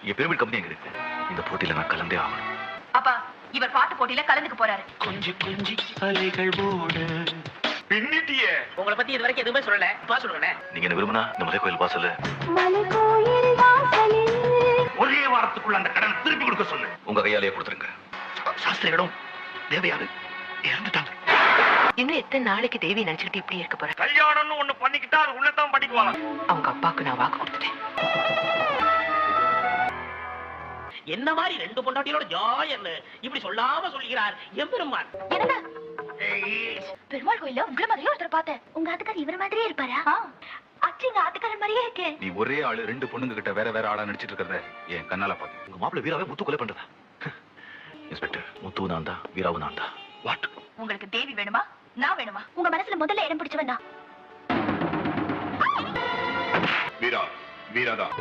என் pyramid company எங்க இருக்கு? இந்த போட்டியில நான் கலந்தே ஆகணும். அப்பா இவர் பாட்டு போட்டியில கலந்துக்க போறாரு. கொஞ்சி கொஞ்சி அலைகள் ஓட பின்னிட்டியே. உங்களை பத்தி இது வரைக்கும் எதுவுமே சொல்லல. பா சொல்லுங்க. நீங்க என்ன விரும்பினா இந்த மலை கோயில் வாசல்ல ஒரே வாரத்துக்குள்ள அந்த கடன் திருப்பி கொடுக்க சொல்லு. உங்க கையாலேயே கொடுத்துருங்க. சாஸ்திரிகளும் தேவையாது இறந்துட்டாங்க. இன்னும் எத்தனை நாளைக்கு தேவி நினைச்சுக்கிட்டு இப்படி இருக்க போற? கல்யாணம்னு ஒண்ணு பண்ணிக்கிட்டா அது உள்ளதான் பண்ணிக்குவாங்க. அவங்க அப்பாவுக்கு நான் வாக்கு கொடுத்துட்டேன். என்ன மாதிரி ரெண்டு பொண்டாட்டியோட ஜாயன்னு இப்படி சொல்லாம சொல்லுகிறார் எம்பெருமான். பெருமாள் கோயில்ல உங்களை மாதிரியே ஒருத்தர் பார்த்தேன். உங்க ஆத்துக்காரர் இவர மாதிரியே இருப்பாரா? அச்சிங்க ஆத்துக்காரர் மாதிரியே இருக்கே. நீ ஒரே ஆளு ரெண்டு பொண்ணுங்க கிட்ட வேற வேற ஆளா நடிச்சிட்டு இருக்கிறத என் கண்ணால பாத்து. உங்க மாப்பிள்ள வீராவே முத்து கொலை பண்றதா? இன்ஸ்பெக்டர், முத்து நான் தான், வீராவும் நான் தான். வாட்? உங்களுக்கு தேவி வேணுமா நான் வேணுமா? உங்க மனசுல முதல்ல இடம் பிடிச்சவன் நான். வீரா வீராதான்.